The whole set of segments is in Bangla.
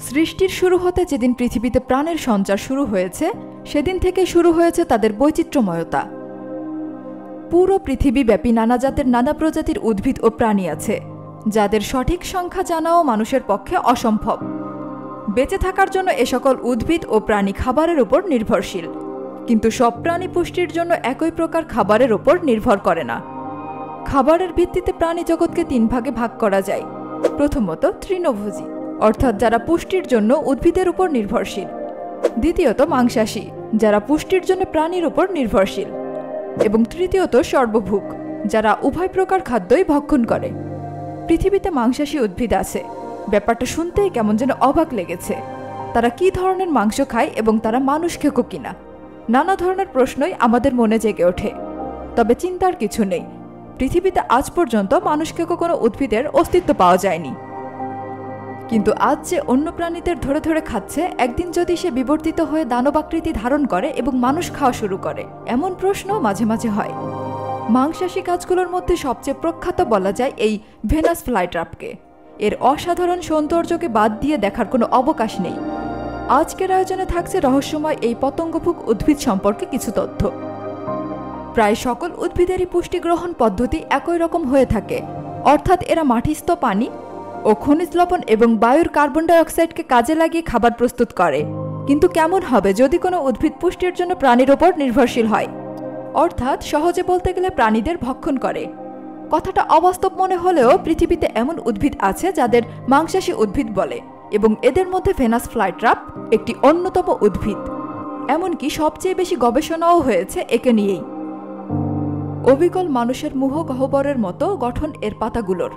সৃষ্টির শুরু হতে যেদিন পৃথিবীতে প্রাণের সঞ্চার শুরু হয়েছে সেদিন থেকে শুরু হয়েছে তাদের বৈচিত্র্যময়তা। পুরো পৃথিবীব্যাপী নানা জাতের নানা প্রজাতির উদ্ভিদ ও প্রাণী আছে, যাদের সঠিক সংখ্যা জানাও মানুষের পক্ষে অসম্ভব। বেঁচে থাকার জন্য এ সকল উদ্ভিদ ও প্রাণী খাবারের উপর নির্ভরশীল, কিন্তু সব প্রাণী পুষ্টির জন্য একই প্রকার খাবারের উপর নির্ভর করে না। খাবারের ভিত্তিতে প্রাণী জগৎকে 3 ভাগে ভাগ করা যায়। প্রথমত তৃণভোজী, অর্থাৎ যারা পুষ্টির জন্য উদ্ভিদের উপর নির্ভরশীল। দ্বিতীয়ত মাংসাশী, যারা পুষ্টির জন্য প্রাণীর উপর নির্ভরশীল। এবং তৃতীয়ত সর্বভুক, যারা উভয় প্রকার খাদ্যই ভক্ষণ করে। পৃথিবীতে মাংসাশী উদ্ভিদ আছে। ব্যাপারটা শুনতেই কেমন যেন অবাক লেগেছে। তারা কি ধরনের মাংস খায় এবং তারা মানুষ খেকো কিনা, নানা ধরনের প্রশ্নই আমাদের মনে জেগে ওঠে। তবে চিন্তার কিছু নেই, পৃথিবীতে আজ পর্যন্ত মানুষ খেকো কোনো উদ্ভিদের অস্তিত্ব পাওয়া যায়নি। কিন্তু আজ যে অন্য প্রাণীদের ধরে ধরে খাচ্ছে, একদিন যদি সে বিবর্তিত হয়ে দানবাকৃতি ধারণ করে এবং মানুষ খাওয়া শুরু করে, এমন প্রশ্ন মাঝে মাঝে হয়। মাংসাশী গাছগুলোর মধ্যে সবচেয়ে প্রখ্যাত বলা যায় এই ভেনাস ফ্লাইট্র্যাপকে। এর অসাধারণ সৌন্দর্যকে বাদ দিয়ে দেখার কোনো অবকাশ নেই। আজকের আয়োজনে থাকছে রহস্যময় এই পতঙ্গভুক উদ্ভিদ সম্পর্কে কিছু তথ্য। প্রায় সকল উদ্ভিদেরই পুষ্টি গ্রহণ পদ্ধতি একই রকম হয়ে থাকে, অর্থাৎ এরা মাটিস্থ পানি ও খনিজ লবণ এবং বায়ুর কার্বন ডাই অক্সাইডকে কাজে লাগিয়ে খাবার প্রস্তুত করে। কিন্তু কেমন হবে যদি কোনো উদ্ভিদ পুষ্টির জন্য প্রাণীর ওপর নির্ভরশীল হয়, অর্থাৎ সহজে বলতে গেলে প্রাণীদের ভক্ষণ করে। কথাটা অবাস্তব মনে হলেও পৃথিবীতে এমন উদ্ভিদ আছে যাদের মাংসাশী উদ্ভিদ বলে, এবং এদের মধ্যে ভেনাস ফ্লাইট্র্যাপ একটি অন্যতম উদ্ভিদ। এমনকি সবচেয়ে বেশি গবেষণাও হয়েছে একে নিয়েই। অবিকল মানুষের মুহ গহ্বরের মতো গঠন এর পাতাগুলোর।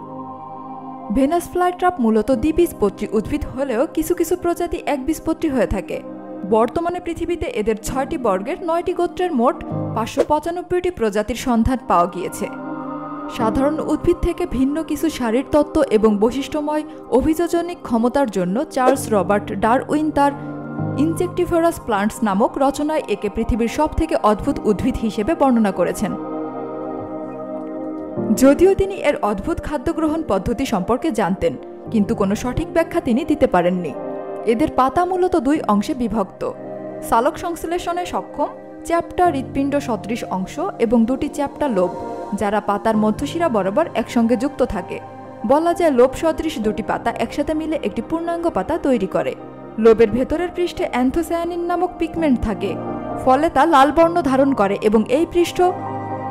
ভেনাস ফ্লাইট্র্যাপ মূলত দ্বিবীজপত্রী উদ্ভিদ হলেও কিছু কিছু প্রজাতি একবীজপত্রী হয়ে থাকে। বর্তমানে পৃথিবীতে এদের 6টি বর্গের 9টি গোত্রের মোট 595টি প্রজাতির সন্ধান পাওয়া গিয়েছে। সাধারণ উদ্ভিদ থেকে ভিন্ন কিছু শারীরতত্ত্ব এবং বৈশিষ্ট্যময় অভিযোজনিক ক্ষমতার জন্য চার্লস রবার্ট ডারউইন তার ইনসেক্টিভোরাস প্লান্টস নামক রচনায় একে পৃথিবীর সবথেকে অদ্ভুত উদ্ভিদ হিসেবে বর্ণনা করেছেন। যদিও তিনি এর অদ্ভুত খাদ্য গ্রহণ পদ্ধতি সম্পর্কে জানতেন, কিন্তু কোনো সঠিক ব্যাখ্যা তিনি দিতে পারেননি। এদের পাতা মূলত 2 অংশে বিভক্ত: সালোক সংশ্লেষণে সক্ষম চ্যাপ্টা হৃৎপিণ্ড সদৃশ অংশ এবং 2টি চ্যাপ্টা লোব, যারা পাতার মধ্যশিরা বরাবর একসঙ্গে যুক্ত থাকে। বলা যায় লোব সদৃশ 2টি পাতা একসাথে মিলে একটি পূর্ণাঙ্গ পাতা তৈরি করে। লোবের ভেতরের পৃষ্ঠে অ্যান্থোসায়ানিন নামক পিগমেন্ট থাকে, ফলে তা লাল বর্ণ ধারণ করে এবং এই পৃষ্ঠ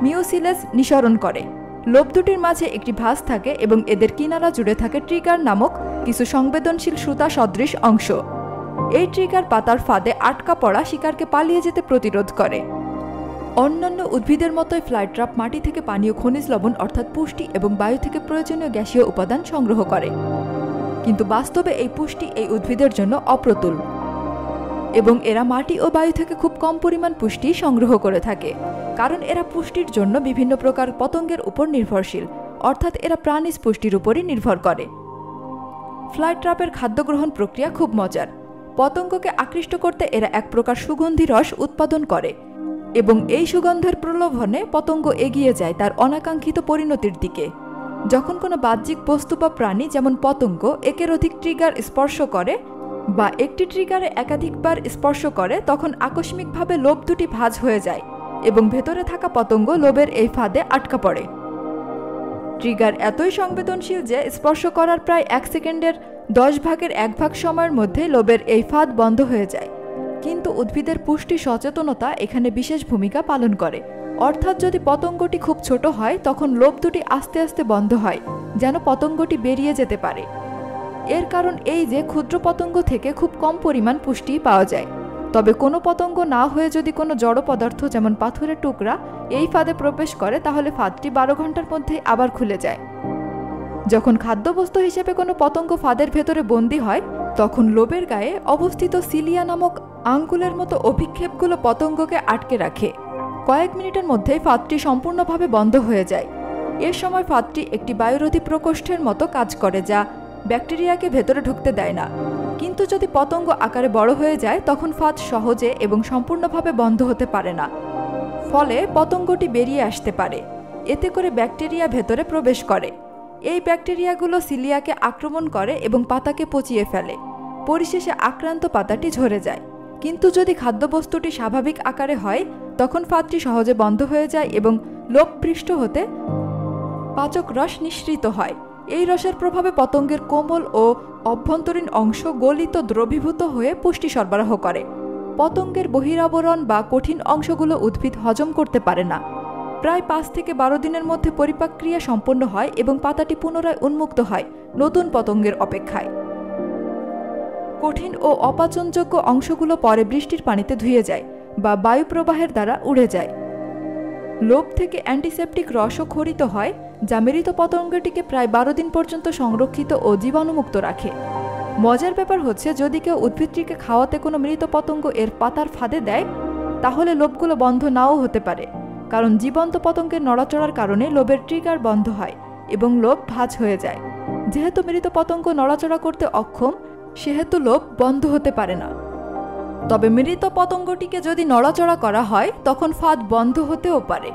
মিওসিলেস নিঃসরণ করে। লোব দুটির মাঝে একটি ভাঁজ থাকে এবং এদের কিনারা জুড়ে থাকে ট্রিগার নামক কিছু সংবেদনশীল সুতা সদৃশ অংশ। এই ট্রিগার পাতার ফাঁদে আটকা পড়া শিকারকে পালিয়ে যেতে প্রতিরোধ করে। অন্যান্য উদ্ভিদের মতোই ফ্লাইট্র্যাপ মাটি থেকে পানীয় খনিজ লবণ অর্থাৎ পুষ্টি এবং বায়ু থেকে প্রয়োজনীয় গ্যাসীয় উপাদান সংগ্রহ করে। কিন্তু বাস্তবে এই পুষ্টি এই উদ্ভিদের জন্য অপ্রতুল, এবং এরা মাটি ও বায়ু থেকে খুব কম পরিমাণ পুষ্টি সংগ্রহ করে থাকে, কারণ এরা পুষ্টির জন্য বিভিন্ন প্রকার পতঙ্গের উপর নির্ভরশীল, অর্থাৎ এরা প্রাণীজ পুষ্টির উপরই নির্ভর করে। ফ্লাইট্র্যাপের খাদ্য গ্রহণ প্রক্রিয়া খুব মজার। পতঙ্গকে আকৃষ্ট করতে এরা এক প্রকার সুগন্ধি রস উৎপাদন করে, এবং এই সুগন্ধের প্রলোভনে পতঙ্গ এগিয়ে যায় তার অনাকাঙ্ক্ষিত পরিণতির দিকে। যখন কোনো বাহ্যিক বস্তু বা প্রাণী, যেমন পতঙ্গ, একের অধিক ট্রিগার স্পর্শ করে বা একটি ট্রিগারে একাধিকবার স্পর্শ করে, তখন আকস্মিকভাবে লোব দুটি ভাঁজ হয়ে যায় এবং ভেতরে থাকা পতঙ্গ লোবের এই ফাঁদে আটকা পড়ে। ট্রিগার এতই সংবেদনশীল যে স্পর্শ করার প্রায় 1 সেকেন্ডের 1/10 সময়ের মধ্যে লোবের এই ফাঁদ বন্ধ হয়ে যায়। কিন্তু উদ্ভিদের পুষ্টি সচেতনতা এখানে বিশেষ ভূমিকা পালন করে, অর্থাৎ যদি পতঙ্গটি খুব ছোট হয় তখন লোব দুটি আস্তে আস্তে বন্ধ হয়, যেন পতঙ্গটি বেরিয়ে যেতে পারে। এর কারণ এই যে ক্ষুদ্র পতঙ্গ থেকে খুব কম পরিমাণ পুষ্টি পাওয়া যায়। তবে কোনো পতঙ্গ না হয়ে যদি কোনো জড় পদার্থ যেমন পাথরের টুকরা এই ফাঁদে প্রবেশ করে, তাহলে ফাঁদটি 12 ঘন্টার মধ্যে আবার খুলে যায়। যখন খাদ্যবস্তু হিসেবে কোনো পতঙ্গ ফাঁদের ভেতরে বন্দী হয়, তখন লোবের গায়ে অবস্থিত সিলিয়া নামক আঙ্গুলের মতো অভিক্ষেপগুলো পতঙ্গকে আটকে রাখে। কয়েক মিনিটের মধ্যেই ফাঁদটি সম্পূর্ণভাবে বন্ধ হয়ে যায়। এর সময় ফাঁদটি একটি বায়ুরোধী প্রকোষ্ঠের মতো কাজ করে, যা ব্যাকটেরিয়াকে ভেতরে ঢুকতে দেয় না। কিন্তু যদি পতঙ্গ আকারে বড় হয়ে যায়, তখন ফাঁদ সহজে এবং সম্পূর্ণভাবে বন্ধ হতে পারে না, ফলে পতঙ্গটি বেরিয়ে আসতে পারে। এতে করে ব্যাকটেরিয়া ভেতরে প্রবেশ করে। এই ব্যাকটেরিয়াগুলো সিলিয়াকে আক্রমণ করে এবং পাতাকে পচিয়ে ফেলে। পরিশেষে আক্রান্ত পাতাটি ঝরে যায়। কিন্তু যদি খাদ্যবস্তুটি স্বাভাবিক আকারে হয় তখন ফাঁদটি সহজে বন্ধ হয়ে যায় এবং লোভ পৃষ্ঠ হতে পাচক রস নিঃসৃত হয়। এই রসের প্রভাবে পতঙ্গের কোমল ও অভ্যন্তরীণ অংশ গলিত দ্রবীভূত হয়ে পুষ্টি সরবরাহ করে। পতঙ্গের বহিরাবরণ বা কঠিন অংশগুলো উদ্ভিদ হজম করতে পারে না। প্রায় 5 থেকে 12 দিনের মধ্যে পরিপাক ক্রিয়া সম্পন্ন হয় এবং পাতাটি পুনরায় উন্মুক্ত হয় নতুন পতঙ্গের অপেক্ষায়। কঠিন ও অপাচনযোগ্য অংশগুলো পরে বৃষ্টির পানিতে ধুয়ে যায় বা বায়ু প্রবাহের দ্বারা উড়ে যায়। লোভ থেকে অ্যান্টিসেপটিক রসও খরিত হয়, যা মৃত পতঙ্গটিকে প্রায় 12 দিন পর্যন্ত সংরক্ষিত ও জীবাণুমুক্ত রাখে। মজার ব্যাপার হচ্ছে, যদি কেউ উদ্ভিদটিকে খাওয়াতে কোনো মৃত পতঙ্গ এর পাতার ফাঁদে দেয় তাহলে লোভগুলো বন্ধ নাও হতে পারে, কারণ জীবন্ত পতঙ্গের নড়াচড়ার কারণে লোভের ট্রিগার বন্ধ হয় এবং লোভ ভাঁজ হয়ে যায়। যেহেতু মৃত পতঙ্গ নড়াচড়া করতে অক্ষম, সেহেতু লোভ বন্ধ হতে পারে না। তবে মৃত পতঙ্গটিকে যদি নড়াচড়া করা হয় তখন ফাঁদ বন্ধ হতেও পারে।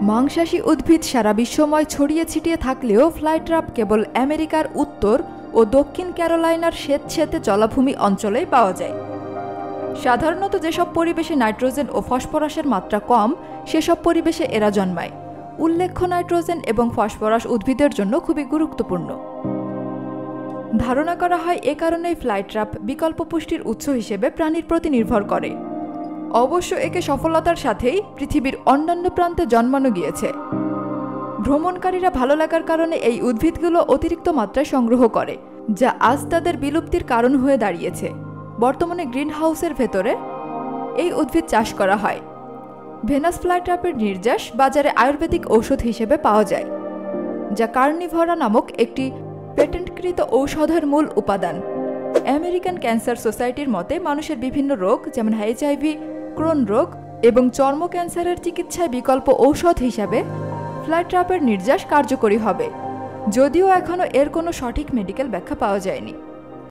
মাংসাশী উদ্ভিদ সারা বিশ্বময় ছড়িয়ে ছিটিয়ে থাকলেও ফ্লাই ট্র্যাপ কেবল আমেরিকার উত্তর ও দক্ষিণ ক্যারোলাইনার স্বেতসেতে জলাভূমি অঞ্চলেই পাওয়া যায়। সাধারণত যেসব পরিবেশে নাইট্রোজেন ও ফসফরাসের মাত্রা কম সেসব পরিবেশে এরা জন্মায়। উল্লেখ্য, নাইট্রোজেন এবং ফসফরাস উদ্ভিদের জন্য খুবই গুরুত্বপূর্ণ। ধারণা করা হয় এ কারণেই ফ্লাই ট্র্যাপ বিকল্প পুষ্টির উৎস হিসেবে প্রাণীর প্রতি নির্ভর করে। অবশ্য একে সফলতার সাথেই পৃথিবীর অন্যান্য প্রান্তে জন্মানো গিয়েছে। ভ্রমণকারীরা ভালো লাগার কারণে এই উদ্ভিদগুলো অতিরিক্ত মাত্রায় সংগ্রহ করে, যা আজ তাদের বিলুপ্তির কারণ হয়ে দাঁড়িয়েছে। বর্তমানে গ্রিন হাউসের ভেতরে এই উদ্ভিদ চাষ করা হয়। ভেনাস ফ্লাই ট্র্যাপের নির্যাস বাজারে আয়ুর্বেদিক ঔষধ হিসেবে পাওয়া যায়, যা কার্নিভোরা নামক একটি পেটেন্টকৃত ঔষধের মূল উপাদান। আমেরিকান ক্যান্সার সোসাইটির মতে মানুষের বিভিন্ন রোগ যেমন HIV, ক্রোন রোগ এবং চর্ম ক্যান্সারের চিকিৎসায় বিকল্প ঔষধ হিসাবে ফ্লাই ট্র্যাপের নির্যাস কার্যকরী হবে, যদিও এখনও এর কোনো সঠিক মেডিকেল ব্যাখ্যা পাওয়া যায়নি।